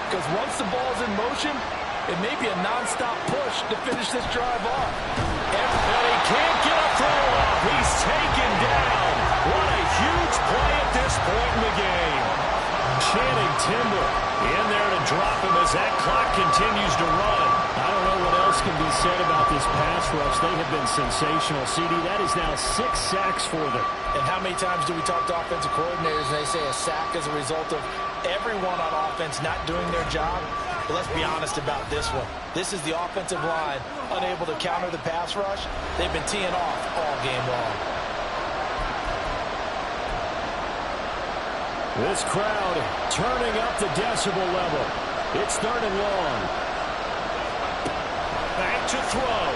Because once the ball's in motion, it may be a nonstop push to finish this drive off. And he can't get a throw off. He's taken down. What a huge play at this point in the game. Channing Tindall in there to drop him as that clock continues to run. I don't know what else can be said about this pass rush. They have been sensational. CD, that is now 6 sacks for them. And how many times do we talk to offensive coordinators and they say a sack is a result of everyone on offense not doing their job? But let's be honest about this one. This is the offensive line unable to counter the pass rush. They've been teeing off all game long. This crowd turning up the decibel level. It's 3rd and long. Back to throw.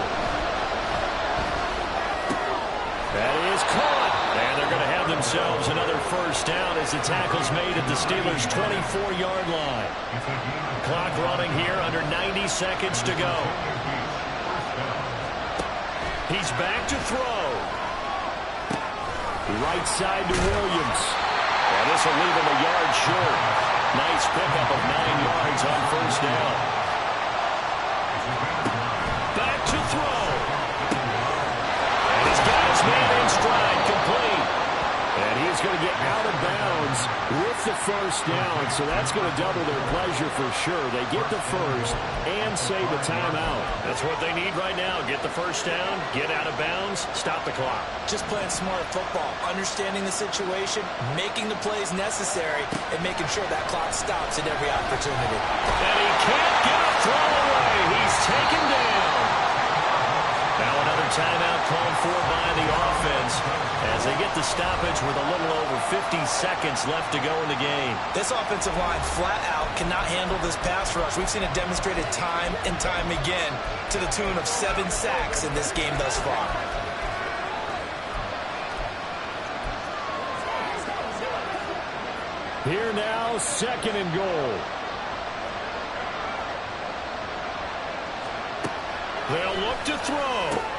That is caught. And they're going to have themselves another 1st down as the tackle's made at the Steelers' 24-yard line. Clock running here, under 90 seconds to go. He's back to throw. Right side to Williams. And this will leave him a yard short. Nice pickup of 9 yards on 1st down. Back to throw. And he's got his man in stride, complete. And he's going to get out of bounds with the 1st down, so that's going to double their pleasure for sure. They get the 1st and save a timeout. That's what they need right now. Get the 1st down, get out of bounds, stop the clock. Just playing smart football, understanding the situation, making the plays necessary, and making sure that clock stops at every opportunity. And he can't get a throw away. He's taken down. Now another timeout called for by the offense as they get the stoppage with a little over 50 seconds left to go in the game. This offensive line flat out cannot handle this pass rush. We've seen it demonstrated time and time again to the tune of 7 sacks in this game thus far. Here now, 2nd and goal. They'll look to throw.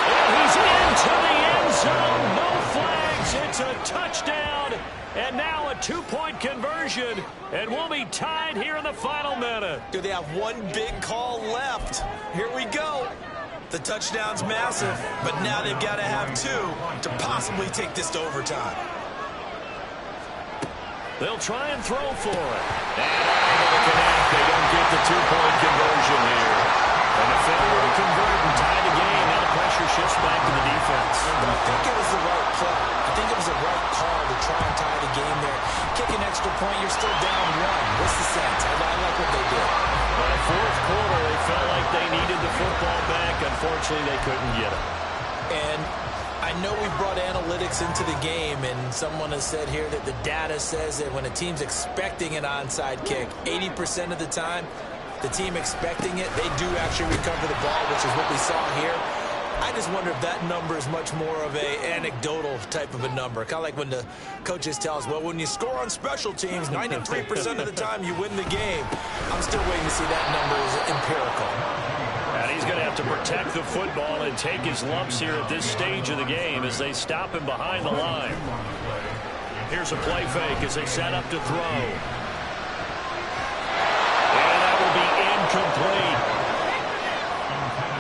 And he's into the end zone. No flags. It's a touchdown. And now a two-point conversion, and we'll be tied here in the final minute. Do they have one big call left? Here we go. The touchdown's massive, but now they've got to have two to possibly take this to overtime. They'll try and throw for it. And unable to connect. They don't get the two-point conversion here. And a failure to convert and tie the game. Now the pressure shifts back to the defense. But I think it was the right play. I think it was the right call to try and tie the game there. Kick an extra point, you're still down one. What's the sense? I like what they did. By fourth quarter, they felt like they needed the football back. Unfortunately, they couldn't get it. And I know we brought analytics into the game, and someone has said here that the data says that when a team's expecting an onside kick, 80% of the time, the team expecting it, they do actually recover the ball, which is what we saw here. I just wonder if that number is much more of a anecdotal type of a number. Kind of like when the coaches tell us, well, when you score on special teams, 93% of the time you win the game. I'm still waiting to see that number is empirical. And he's going to have to protect the football and take his lumps here at this stage of the game as they stop him behind the line. Here's a play fake as they set up to throw. And that will be incomplete.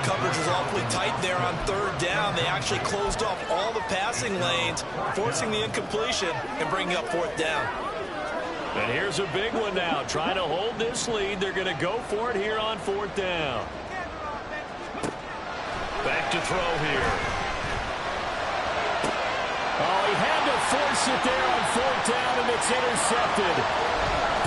Coverage was awfully tight there on third down. They actually closed off all the passing lanes, forcing the incompletion and bringing up fourth down. And here's a big one now. Trying to hold this lead. They're going to go for it here on fourth down. Back to throw here. Oh, he had to force it there on fourth down, and it's intercepted.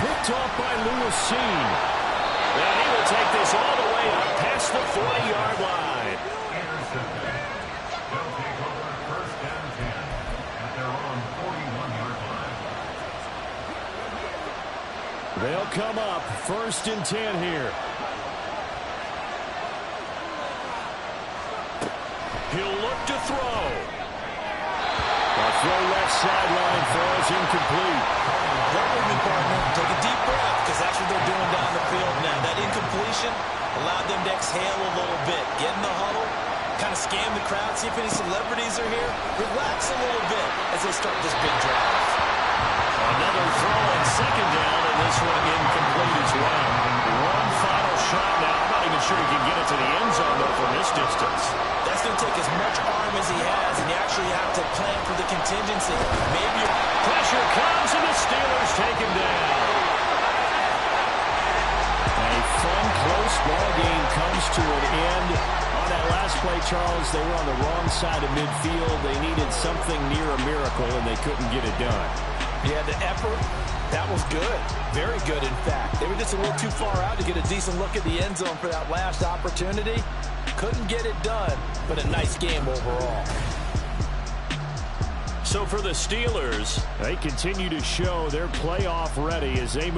Picked off by Lewis Cine. And he will take this all the way up past the 40-yard line. Intercepted. They'll take over first and 10 at their own 41-yard line. They'll come up first and 10 here. He'll look to throw. A throw left sideline falls incomplete. Work with me, partner. Take a deep breath, because that's what they're doing down the field now. That incompletion allowed them to exhale a little bit. Get in the huddle, kind of scan the crowd, see if any celebrities are here. Relax a little bit as they start this big drive. Another throw on second down, and this one incomplete as well. One final shot now. I'm not even sure he can get it to the end zone, though, from this distance. That's going to take as much arm as he has, and you actually have to plan for the contingency. Maybe pressure comes, and the Steelers take him down. A fun, close ball game comes to an end. On that last play, Charles, they were on the wrong side of midfield. They needed something near a miracle, and they couldn't get it done. Yeah, the effort, that was good. Very good, in fact. They were just a little too far out to get a decent look at the end zone for that last opportunity. Couldn't get it done, but a nice game overall. So for the Steelers, they continue to show they're playoff ready as they move